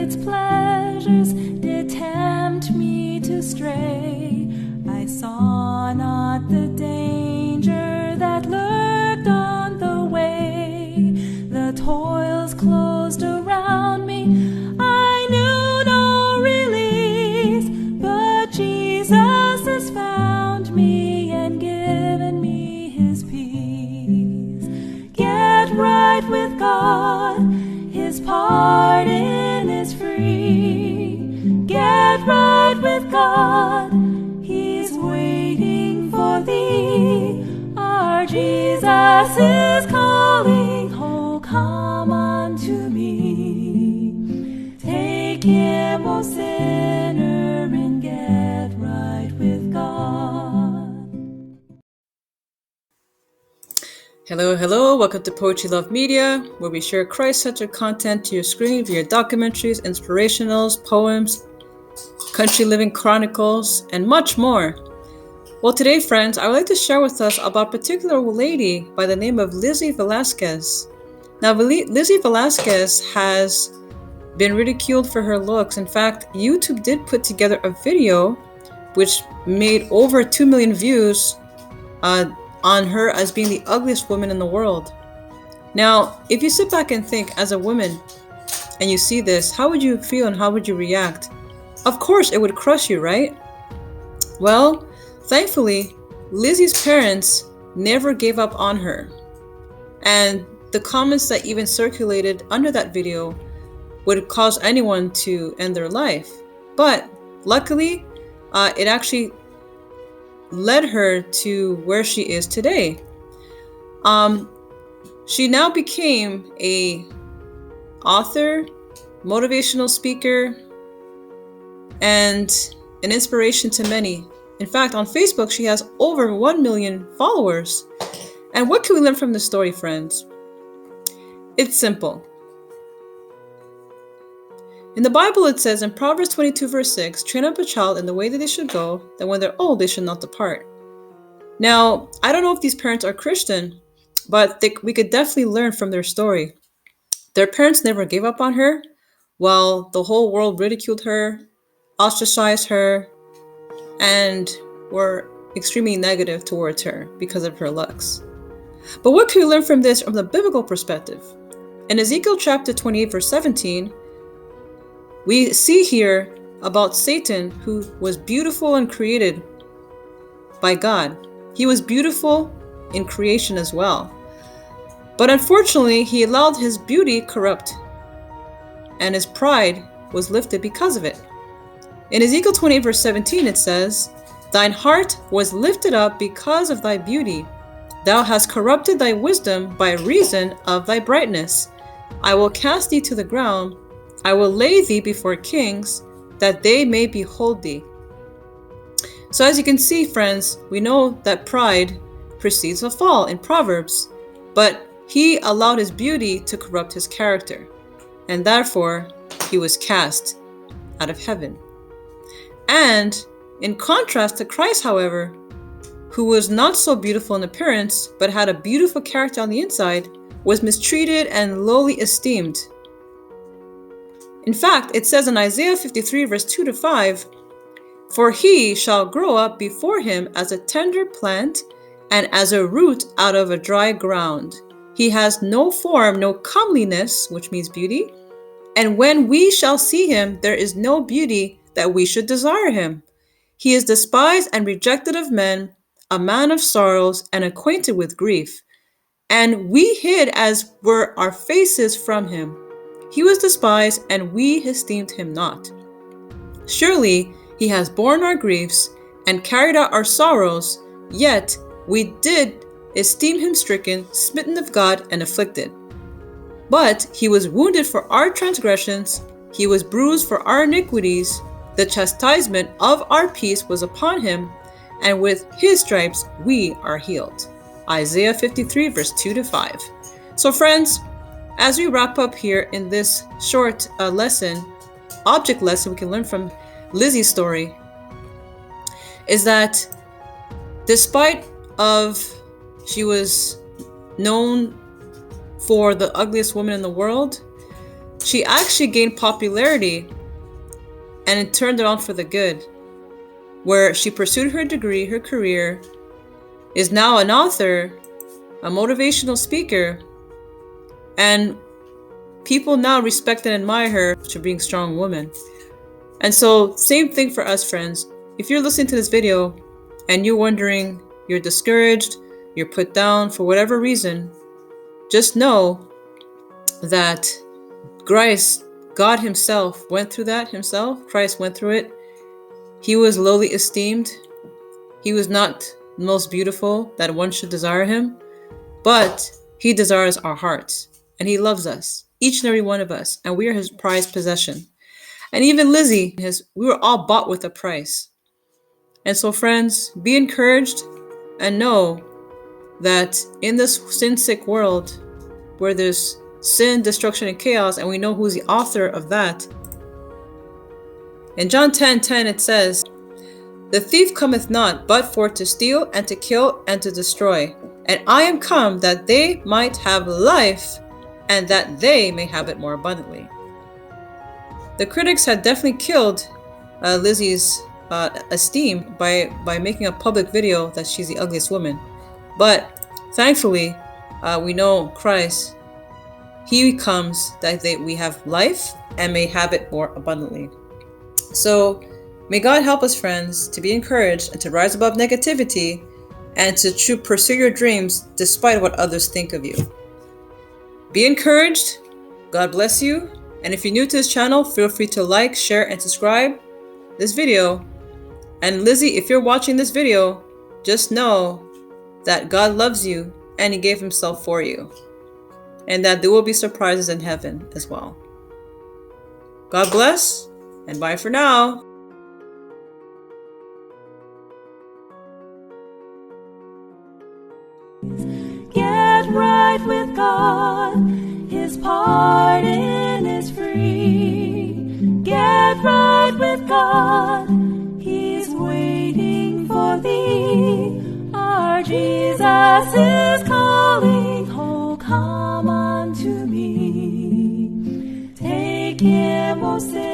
its pleasures did tempt me to stray. I saw not the danger that lurked on the way. The toils closed around me, I knew no release, but Jesus has found me and given me his peace. Get right with God, his pardon is free. Get right with God, he's waiting for thee. Our Jesus is calling, oh come unto me. Take him, O sinner, and get right with God. Hello, welcome to Poetry Love Media, where we share Christ-centered content to your screen via documentaries, inspirationals, poems, country living chronicles, and much more. Well, today, friends, I would like to share with us about a particular lady by the name of Lizzie Velasquez. Now, Lizzie Velasquez has been ridiculed for her looks. In fact, YouTube did put together a video which made over 2 million views on her as being the ugliest woman in the world. Now, if you sit back and think as a woman and you see this, how would you feel and how would you react? Of course, it would crush you, right? Well, thankfully, Lizzie's parents never gave up on her. And the comments that even circulated under that video would cause anyone to end their life. But luckily, it actually led her to where she is today. She now became a author, motivational speaker, and an inspiration to many. In fact, on Facebook, she has over 1 million followers. And what can we learn from this story, friends? It's simple. In the Bible, it says in Proverbs 22, verse 6, train up a child in the way that they should go, that when they're old, they should not depart. Now, I don't know if these parents are Christian, but we could definitely learn from their story. Their parents never gave up on her, while the whole world ridiculed her, ostracized her, and were extremely negative towards her because of her looks. But what can we learn from this from the biblical perspective? In Ezekiel chapter 28, verse 17, we see here about Satan, who was beautiful and created by God. He was beautiful in creation as well. But unfortunately, he allowed his beauty corrupt, and his pride was lifted because of it. In Ezekiel 28, verse 17, it says, thine heart was lifted up because of thy beauty. Thou hast corrupted thy wisdom by reason of thy brightness. I will cast thee to the ground. I will lay thee before kings, that they may behold thee. So as you can see, friends, we know that pride precedes a fall in Proverbs, but he allowed his beauty to corrupt his character, and therefore he was cast out of heaven. And in contrast to Christ, however, who was not so beautiful in appearance, but had a beautiful character on the inside, was mistreated and lowly esteemed. In fact, it says in Isaiah 53, verse 2-5, for he shall grow up before him as a tender plant and as a root out of a dry ground. He has no form, no comeliness, which means beauty. And when we shall see him, there is no beauty that we should desire him. He is despised and rejected of men, a man of sorrows and acquainted with grief. And we hid as were our faces from him. He was despised, and we esteemed him not. Surely he has borne our griefs and carried out our sorrows, yet we did esteem him stricken, smitten of God, and afflicted. But he was wounded for our transgressions, he was bruised for our iniquities. The chastisement of our peace was upon him, and with his stripes we are healed. Isaiah 53, verse 2-5. So friends, as we wrap up here in this short object lesson we can learn from Lizzie's story, is that despite of she was known for the ugliest woman in the world, she actually gained popularity and it turned it on for the good, where she pursued her degree, her career, is now an author, a motivational speaker, and people now respect and admire her for being a strong woman. And so, same thing for us, friends. If you're listening to this video and you're wondering, you're discouraged, you're put down for whatever reason, just know that Christ, God himself, went through that himself. Christ went through it. He was lowly esteemed. He was not the most beautiful that one should desire him, but he desires our hearts and he loves us, each and every one of us, and we are his prized possession. And even Lizzie, we were all bought with a price. And so, friends, be encouraged and know that in this sin-sick world where there's sin, destruction, and chaos, and we know who's the author of that. In John 10:10 it says, "The thief cometh not, but for to steal, and to kill, and to destroy. And I am come that they might have life, and that they may have it more abundantly." The critics had definitely killed Lizzie's esteem by making a public video that she's the ugliest woman. But thankfully, we know Christ, he comes that we have life and may have it more abundantly. So may God help us, friends, to be encouraged and to rise above negativity and to pursue your dreams despite what others think of you. Be encouraged. God bless you. And if you're new to this channel, feel free to like, share, and subscribe this video. And Lizzie, if you're watching this video, just know that God loves you and he gave himself for you. And that there will be surprises in heaven as well. God bless, and bye for now. Get right with God, his pardon is free. Get right with God, he's waiting for thee. Our Jesus is calling, oh come unto me. Take him, O sinner.